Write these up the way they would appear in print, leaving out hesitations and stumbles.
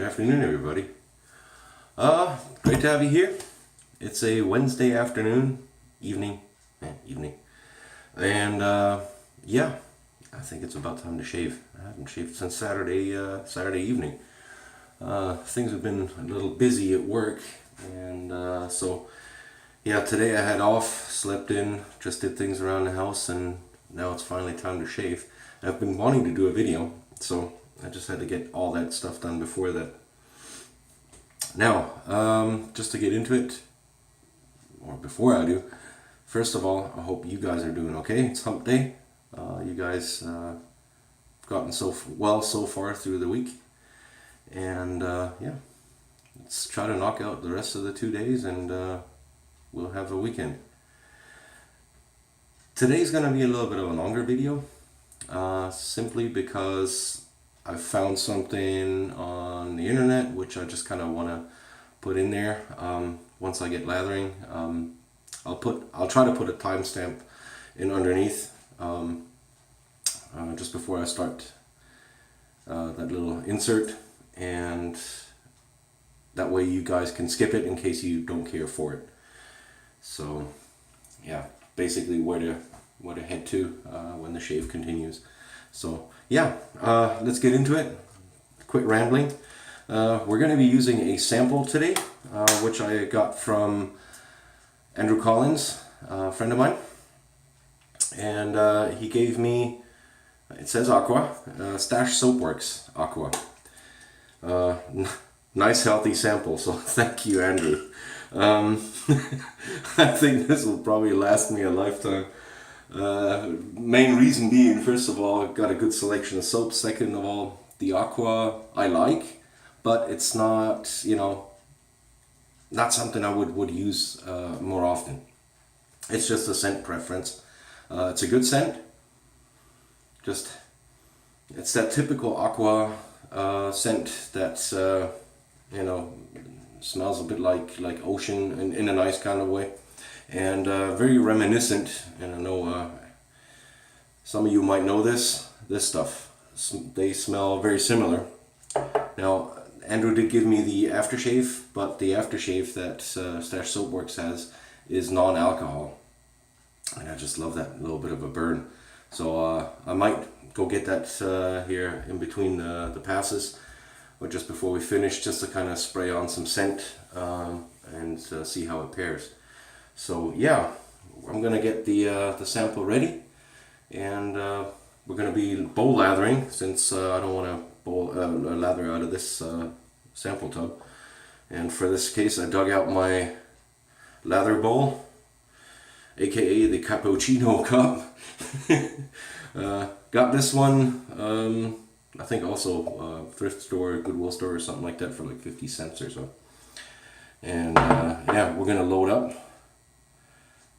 afternoon, everybody. Great to have you here. It's a Wednesday afternoon, evening, and yeah, I think it's about time to shave. I haven't shaved since Saturday evening. Things have been a little busy at work, and so yeah, today I had off, slept in, just did things around the house, and now it's finally time to shave. I've been wanting to do a video, so I just had to get all that stuff done before that. Now, just to get into it, or before I do, first of all, I hope you guys are doing okay. It's hump day. You guys gotten so well so far through the week, and yeah, let's try to knock out the rest of the 2 days, and we'll have a weekend. Today's gonna be a little bit of a longer video, simply because I found something on the internet which I just kind of want to put in there. Once I get lathering, I'll try to put a timestamp in underneath, just before I start that little insert, and that way you guys can skip it in case you don't care for it. So yeah, basically where to head to when the shave continues. So yeah, let's get into it. Quit rambling. We're going to be using a sample today, which I got from Andrew Collins, a friend of mine, and he gave me, it says Aqua, Stache SoapWorks Aqua. Nice healthy sample, so thank you, Andrew. I think this will probably last me a lifetime. Main reason being, first of all, I've got a good selection of soaps. Second of all, the Aqua I like, but it's not, not something I would use more often. It's just a scent preference. It's a good scent. It's that typical Aqua scent that smells a bit like ocean in a nice kind of way. And very reminiscent, and I know some of you might know this stuff. They smell very similar. Now, Andrew did give me the aftershave, but the aftershave that Stache SoapWorks has is non-alcohol, and I just love that little bit of a burn. So I might go get that here in between the passes, or just before we finish, just to kind of spray on some scent and see how it pairs. So yeah, I'm gonna get the sample ready, and we're gonna be bowl lathering, since I don't want to lather out of this sample tub. And for this case, I dug out my lather bowl, aka the cappuccino cup. Got this one, I think also thrift store, Goodwill store or something like that, for like 50 cents or so. And yeah, we're gonna load up.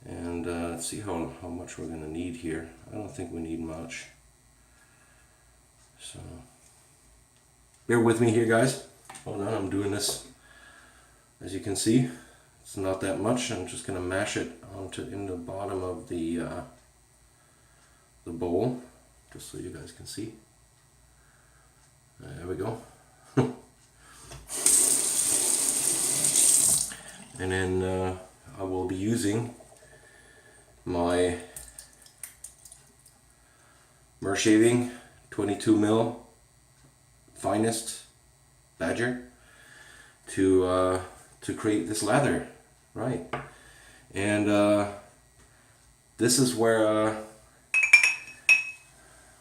And let's see how much we're going to need here. I don't think we need much. So bear with me here, guys. Hold on, I'm doing this. As you can see, it's not that much. I'm just going to mash it in the bottom of the bowl, just so you guys can see. There we go. And then I will be using my Mershaving 22mm finest badger to create this lather, right? And this is where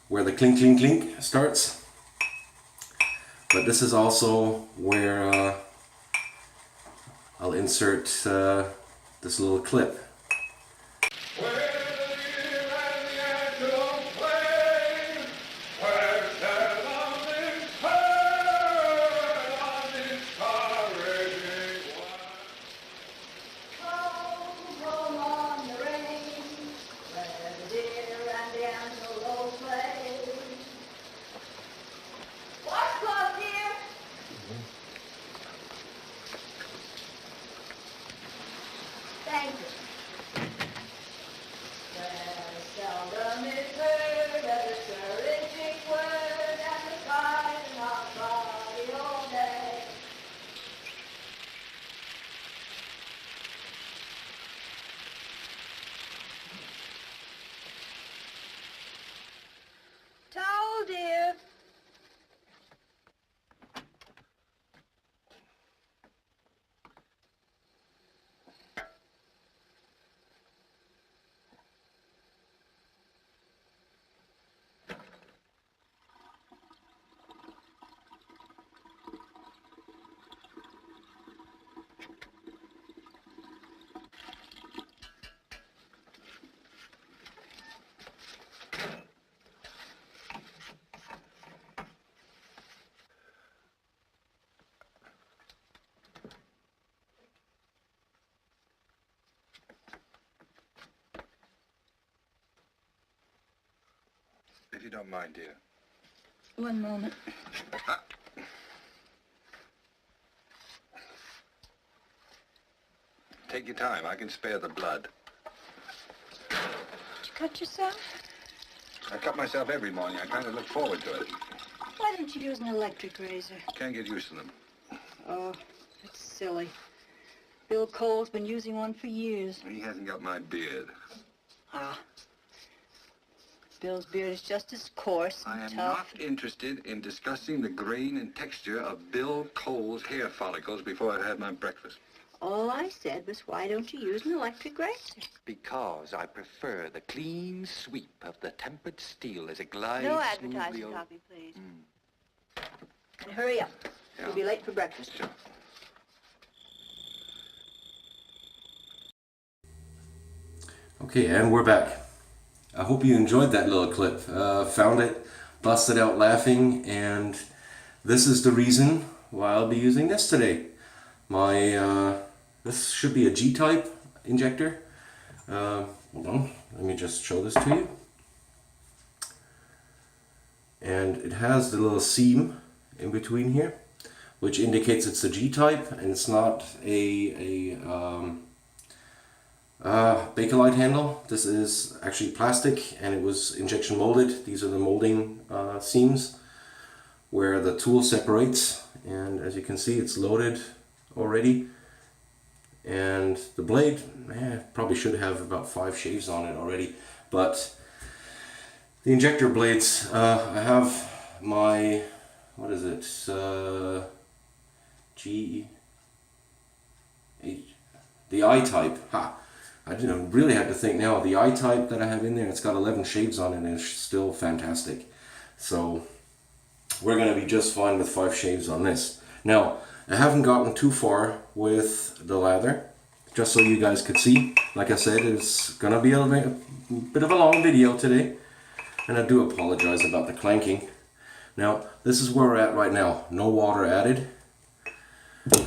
the clink clink clink starts, but this is also where I'll insert this little clip. Thank you. If you don't mind, dear. One moment. Take your time. I can spare the blood. Did you cut yourself? I cut myself every morning. I kind of look forward to it. Why don't you use an electric razor? Can't get used to them. Oh, that's silly. Bill Cole's been using one for years. He hasn't got my beard. Ah. Bill's beard is just as coarse and I am tough. not interested in discussing the grain and texture of Bill Cole's hair follicles before I've had my breakfast. All I said was, why don't you use an electric razor? Because I prefer the clean sweep of the tempered steel as it glides No smoothly advertising over. copy, please. And hurry up. Yeah. You'll be late for breakfast. Sure. Okay, and we're back. I hope you enjoyed that little clip. Found it, busted out laughing, and this is the reason why I'll be using this today. My this should be a G-type injector. Hold on, let me just show this to you. And it has the little seam in between here, which indicates it's a G-type and it's not a Bakelite handle. This is actually plastic and it was injection molded. These are the molding seams where the tool separates, and as you can see, it's loaded already. And the blade, probably should have about 5 shaves on it already, but the injector blades, I have my, what is it, the I-type. I didn't really have to think now. The I-type that I have in there, it's got 11 shades on it and it's still fantastic. So we're going to be just fine with 5 shaves on this. Now, I haven't gotten too far with the lather, just so you guys could see. Like I said, it's going to be a bit of a long video today, and I do apologize about the clanking. Now, this is where we're at right now. No water added,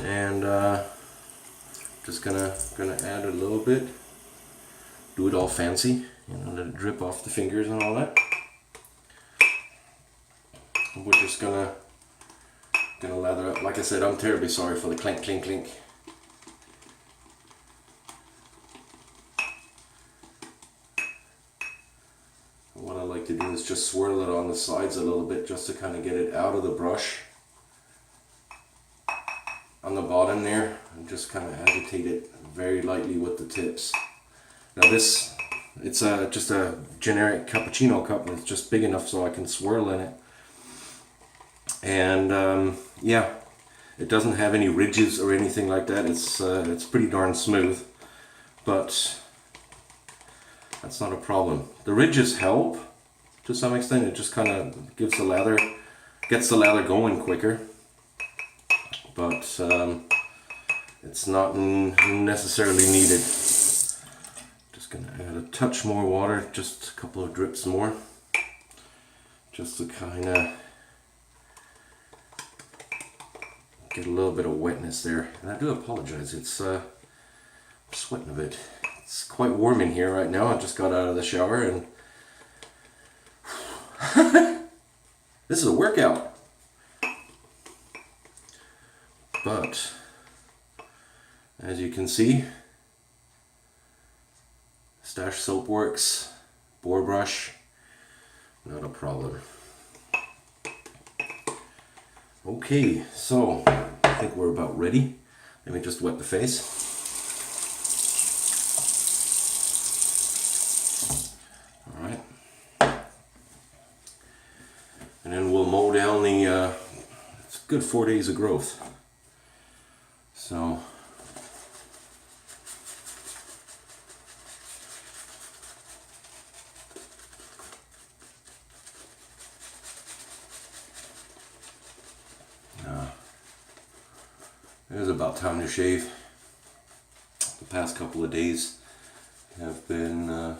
and just gonna add a little bit. Do it all fancy, you know, let it drip off the fingers and all that. And we're just gonna lather up. Like I said, I'm terribly sorry for the clink, clink, clink. What I like to do is just swirl it on the sides a little bit, just to kind of get it out of the brush on the bottom there, and just kind of agitate it very lightly with the tips. Now this, it's just a generic cappuccino cup, and it's just big enough so I can swirl in it. And yeah, it doesn't have any ridges or anything like that. It's pretty darn smooth, but that's not a problem. The ridges help to some extent. It just kind of gives the lather, gets the lather going quicker, but it's not necessarily needed. Just gonna add a touch more water, just a couple of drips more, just to kind of get a little bit of wetness there. And I do apologize, it's I'm sweating a bit. It's quite warm in here right now. I just got out of the shower and this is a workout. But as you can see, Stache SoapWorks boar brush, not a problem. Okay, so I think we're about ready. Let me just wet the face. Alright. And then we'll mow down the, it's a good 4 days of growth. So, it is about time to shave. The past couple of days have been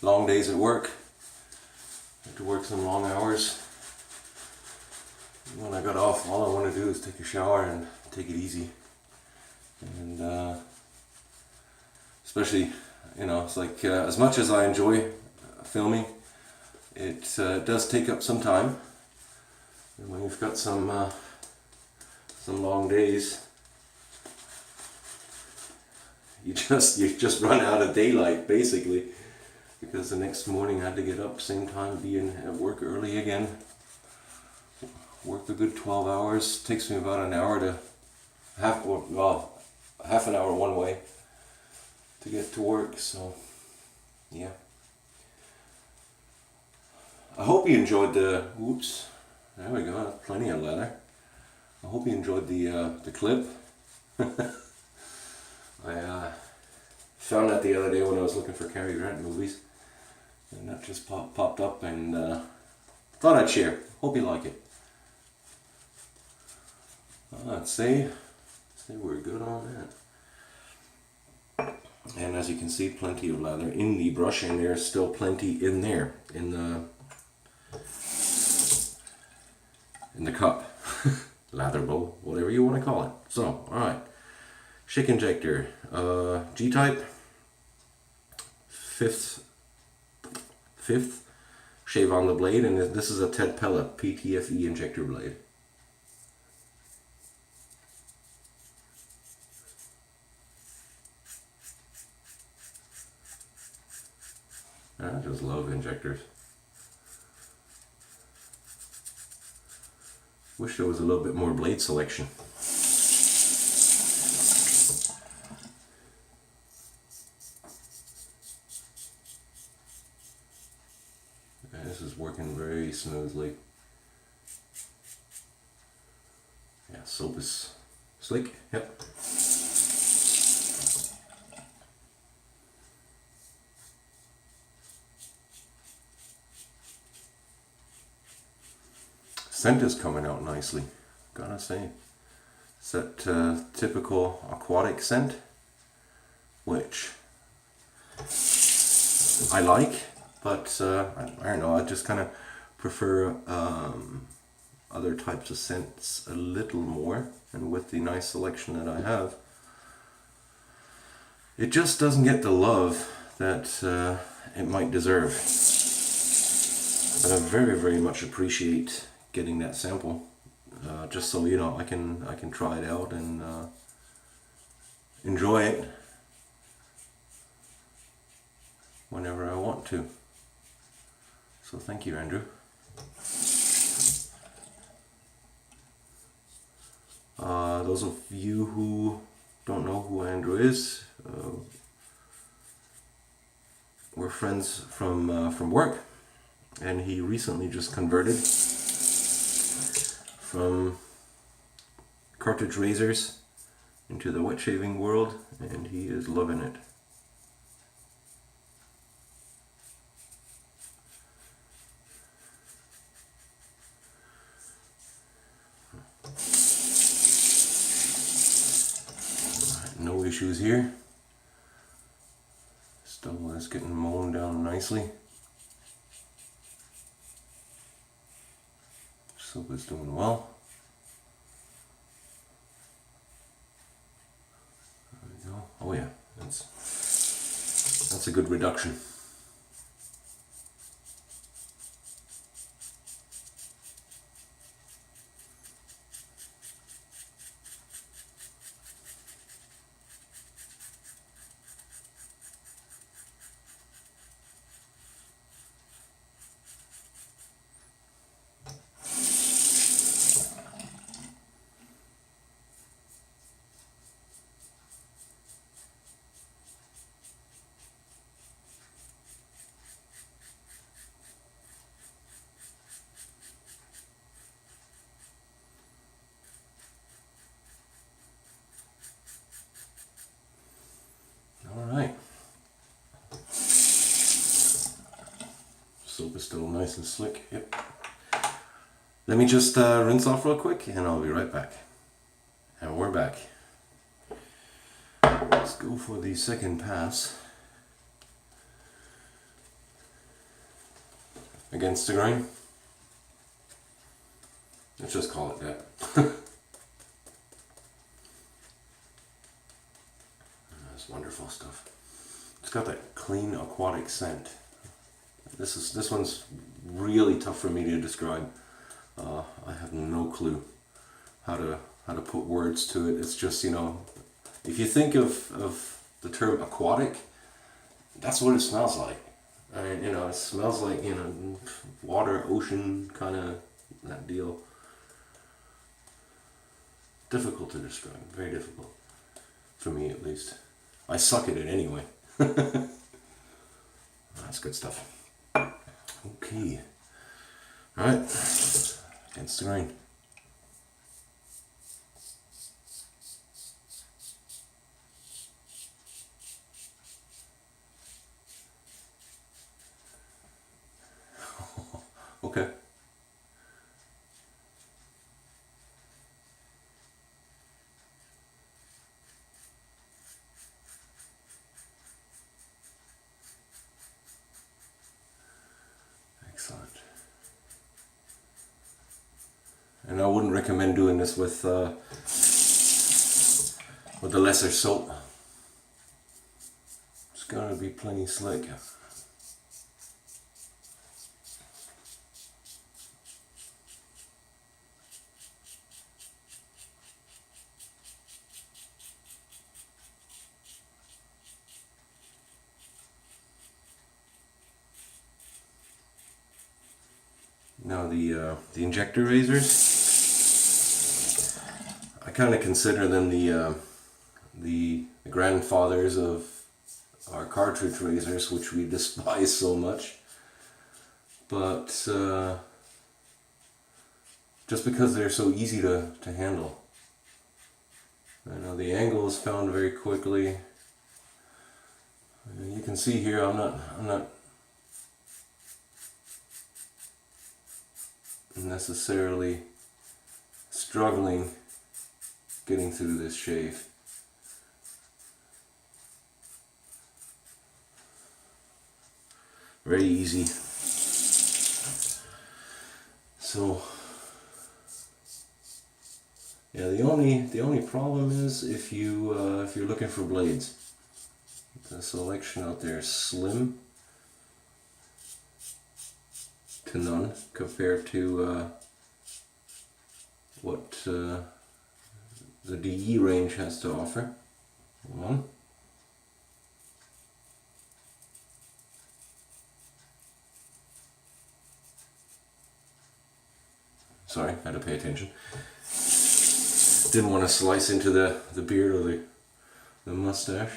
long days at work. Had to work some long hours. When I got off, all I want to do is take a shower and take it easy. And especially, you know, it's like as much as I enjoy filming, It does take up some time. And when you've got some long days, you just run out of daylight basically, because the next morning I had to get up same time, be at work early again, work a good 12 hours. Takes me about an hour to half an hour one way to get to work. So yeah, I hope you enjoyed the oops, there we go, plenty of leather. I hope you enjoyed the clip. I found that the other day when I was looking for Cary Grant movies, and that just popped up, and thought I'd share. Hope you like it. Let's see we're good on that. And as you can see, plenty of leather in the brush, and there's still plenty in there in the cup, lather bowl, whatever you want to call it. So, all right. Schick Injector, G-type, fifth shave on the blade, and this is a Ted Pella PTFE injector blade. I just love injectors. Wish there was a little bit more blade selection. This is working very smoothly. Yeah, soap is slick. Yep. Scent is coming out nicely, gotta say. It's that typical aquatic scent, which I like, but I don't know, I just kind of prefer other types of scents a little more, and with the nice selection that I have, it just doesn't get the love that it might deserve. But I very, very much appreciate getting that sample, just so you know, I can try it out and enjoy it whenever I want to. So thank you, Andrew. Those of you who don't know who Andrew is, we're friends from work, and he recently just converted from cartridge razors into the wet shaving world, and he is loving it. No issues here. Still is getting mown down nicely. Soap is doing well. There we go. Oh yeah, that's a good reduction. Alright. Soap is still nice and slick. Yep. Let me just rinse off real quick and I'll be right back. And we're back. Let's go for the second pass. Against the grain. Let's just call it that. That's wonderful stuff. It's got that clean aquatic scent. This one's really tough for me to describe. I have no clue how to put words to it. It's just, you know, if you think of the term aquatic, that's what it smells like. I mean, you know, it smells like, you know, water, ocean, kind of that deal. Difficult to describe, very difficult. For me at least. I suck at it anyway. That's good stuff. Okay. Alright. Against the grain. Okay. Excellent. And I wouldn't recommend doing this with the lesser soap. It's gonna be plenty slick. Now the injector razors, I kind of consider them the grandfathers of our cartridge razors, which we despise so much. But just because they're so easy to handle. I know the angle is found very quickly. You can see here I'm not necessarily struggling getting through this shave. Very easy. So yeah, the only problem is if you're looking for blades. The selection out there is slim to none compared to what the DE range has to offer. One. Sorry, I had to pay attention. Didn't want to slice into the beard or the mustache.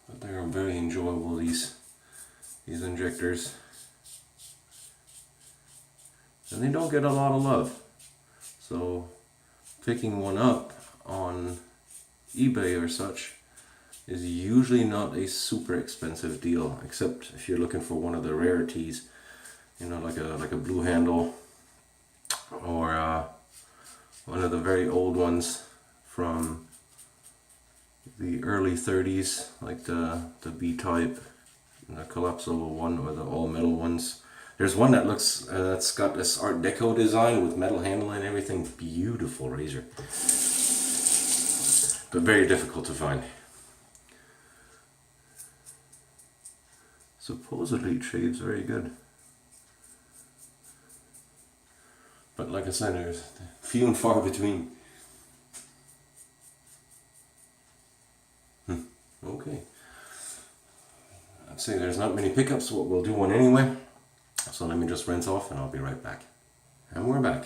But they're very enjoyable, these injectors. And they don't get a lot of love. So picking one up on eBay or such is usually not a super expensive deal, except if you're looking for one of the rarities, you know, like a blue handle, or one of the very old ones from the early 30s, like the B-type, the collapsible one, or the all-metal ones. There's one that looks that's got this Art Deco design with metal handle and everything. Beautiful razor, but very difficult to find. Supposedly it shaves very good, but like I said, there's few and far between. Okay, I'd say there's not many pickups, but we'll do one anyway. So let me just rinse off and I'll be right back. And we're back.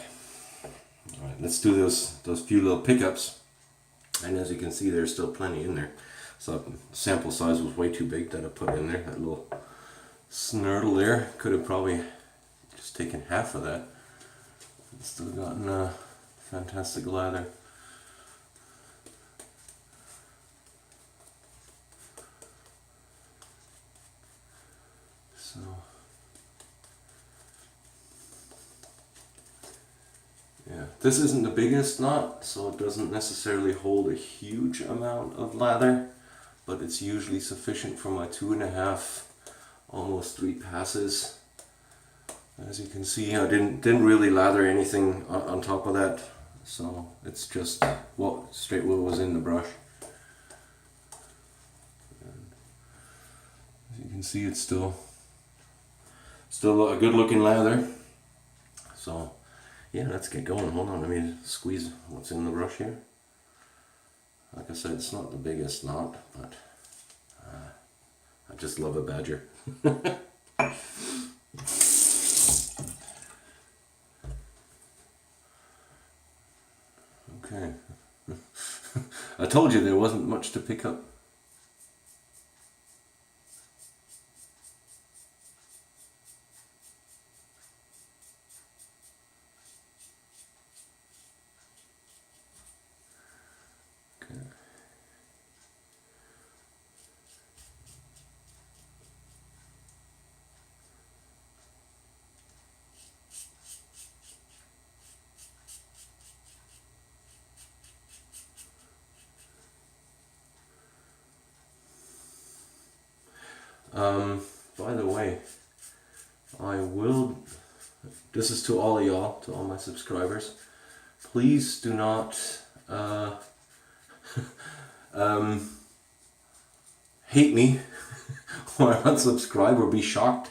Alright, let's do those few little pickups. And as you can see, there's still plenty in there. So sample size was way too big that I put in there. That little snurtle there. Could have probably just taken half of that. Still gotten fantastic lather. So yeah, this isn't the biggest knot, so it doesn't necessarily hold a huge amount of lather, but it's usually sufficient for my 2.5, almost 3 passes. As you can see, I didn't really lather anything on top of that so it's just what straight what was in the brush. And as you can see, it's still a good looking lather. So yeah, let's get going. Hold on, let me squeeze what's in the brush here. Like I said, it's not the biggest knot, but I just love a badger. Okay. I told you there wasn't much to pick up. Okay. By the way, this is to all of y'all, to all my subscribers, please do not hate me or unsubscribe or be shocked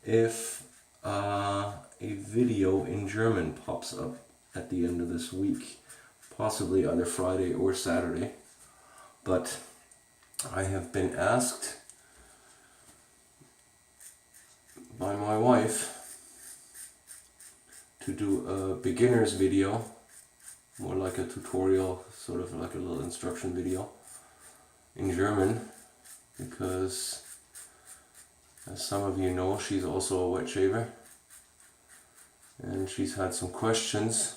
if a video in German pops up at the end of this week, possibly either Friday or Saturday. But I have been asked by my wife to do a beginner's video, more like a tutorial, sort of like a little instruction video in German, because as some of you know, she's also a wet shaver and she's had some questions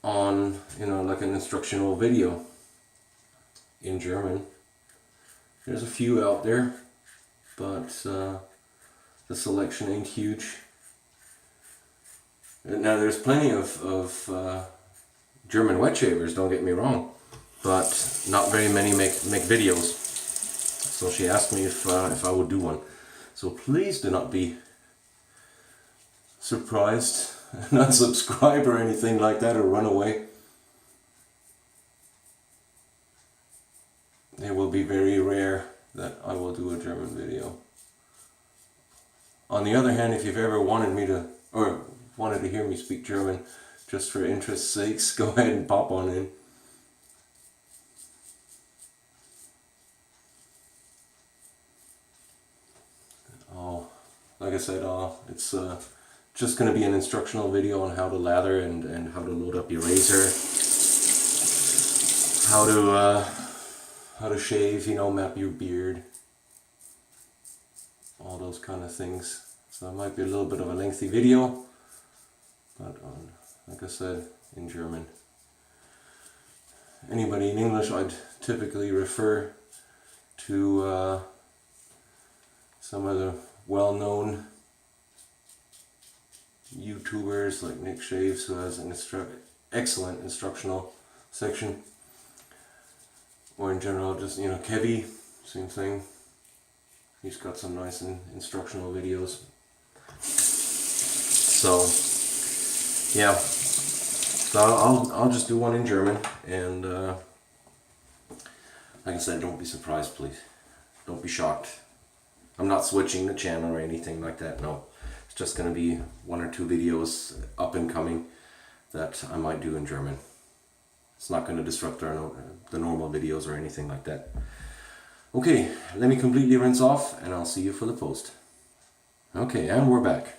on, you know, like an instructional video in German. There's a few out there, but the selection ain't huge. Now there's plenty of German wet shavers, don't get me wrong, but not very many make videos. So she asked me if I would do one. So please do not be surprised, not subscribe or anything like that, or run away. It will be very rare that I will do a German video. On the other hand, if you've ever wanted me to, or wanted to hear me speak German just for interest's sakes, go ahead and pop on in. Like I said, it's just going to be an instructional video on how to lather and how to load up your razor, how to shave, you know, map your beard, all those kind of things. So it might be a little bit of a lengthy video, but like I said, in German. Anybody in English, I'd typically refer to some of the well-known YouTubers like Nick Shaves, who has an excellent instructional section. Or in general, just, you know, Kevy, same thing. He's got some nice instructional videos. So yeah, so I'll just do one in German, and like I said, don't be surprised, please. Don't be shocked. I'm not switching the channel or anything like that, no. It's just going to be one or two videos up and coming that I might do in German. It's not going to disrupt the normal videos or anything like that. Okay, let me completely rinse off and I'll see you for the post. Okay, and we're back.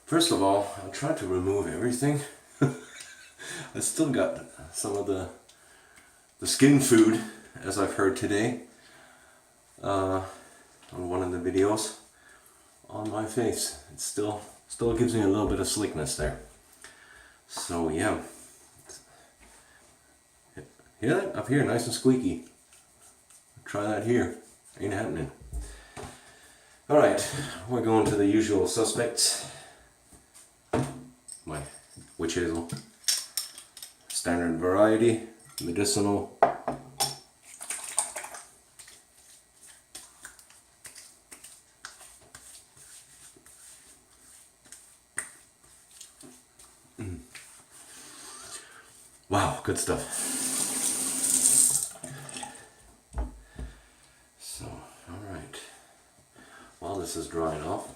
First of all, I'll try to remove everything. I still got some of the skin food, as I've heard today, on one of the videos, on my face. It still gives me a little bit of slickness there. So yeah. Hear that? Up here, nice and squeaky. Try that here. Ain't happening. Alright, we're going to the usual suspects. My witch hazel. Standard variety. Medicinal. Wow, good stuff. So, alright. While this is drying off,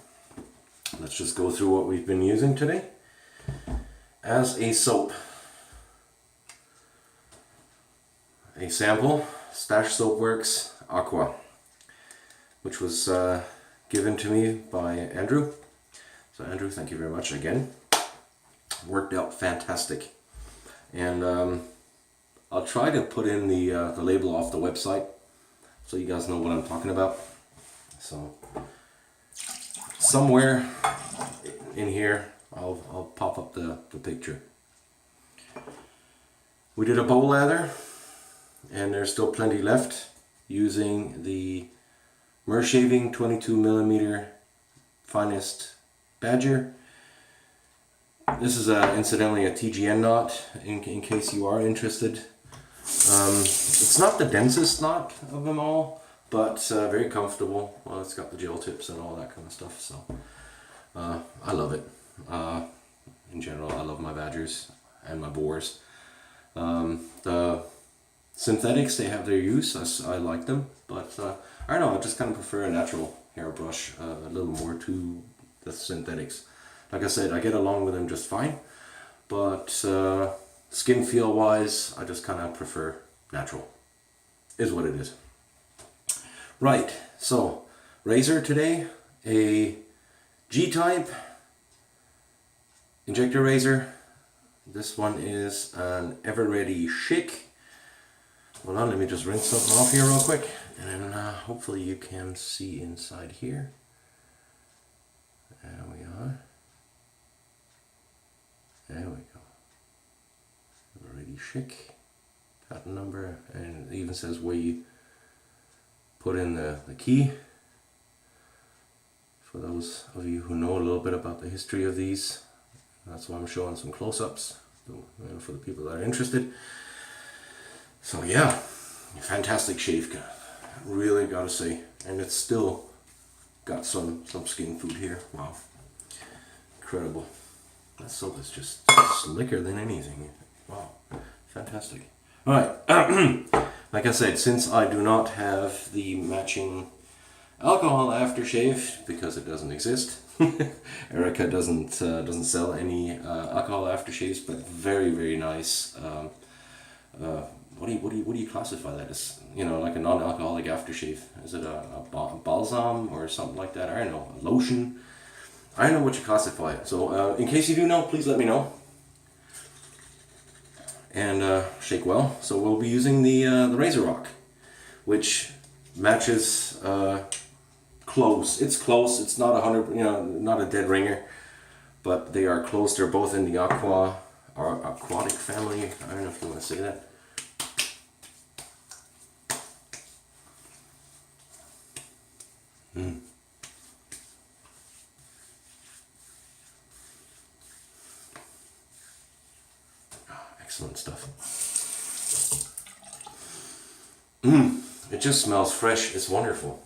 let's just go through what we've been using today as a soap. A sample, Stache SoapWorks Aqua, which was given to me by Andrew. So Andrew, thank you very much again. Worked out fantastic. And I'll try to put in the label off the website so you guys know what I'm talking about. So somewhere in here I'll pop up the picture. We did a bowl lather, and there's still plenty left, using the Mershaving 22mm finest badger. This is incidentally a TGN knot, in case you are interested. It's not the densest knot of them all, but very comfortable. Well, it's got the gel tips and all that kind of stuff, so I love it. In general, I love my badgers and my boars. The synthetics, they have their use. I like them, but I don't know, I just kind of prefer a natural hairbrush a little more to the synthetics. Like I said, I get along with them just fine, but skin feel wise, I just kind of prefer natural. Is what it is. Right, so razor today, a G-type injector razor. This one is an Everready Schick. Hold on, let me just rinse something off here real quick, and then hopefully you can see inside here. There we are. There we go. Everready Schick. Patent number, and it even says where you put in the key. For those of you who know a little bit about the history of these, that's why I'm showing some close-ups, for the people that are interested. So yeah, fantastic shave, really gotta say, and it's still got some skin food here. Wow, incredible. That soap is just slicker than anything. Wow, fantastic. All right, like I said, since I do not have the matching alcohol aftershave because it doesn't exist, Erica doesn't sell any alcohol aftershaves, but very nice. What do you classify that as? You know, like a non-alcoholic aftershave? Is it a balsam or something like that? I don't know, a lotion. I don't know what you classify it. So in case you do know, please let me know. And shake well. So we'll be using the Razor Rock, which matches close. It's close. It's not 100. You know, not a dead ringer, but they are close. They're both in the Aqua or aquatic family. I don't know if you want to say that. Excellent stuff. It just smells fresh. It's wonderful.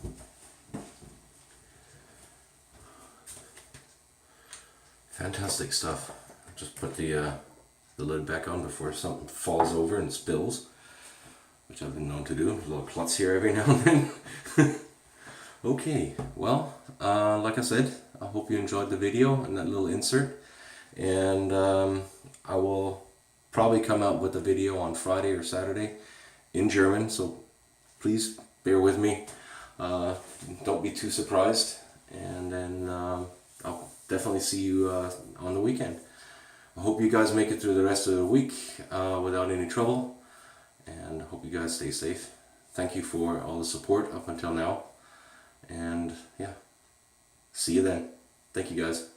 Fantastic stuff. Just put the lid back on before something falls over and spills, which I've been known to do. A little klutz here every now and then. Okay, well, like I said, I hope you enjoyed the video and that little insert, and I will probably come out with a video on Friday or Saturday in German, so please bear with me. Don't be too surprised, and then I'll definitely see you on the weekend. I hope you guys make it through the rest of the week without any trouble, and I hope you guys stay safe. Thank you for all the support up until now, and yeah, see you then. Thank you guys.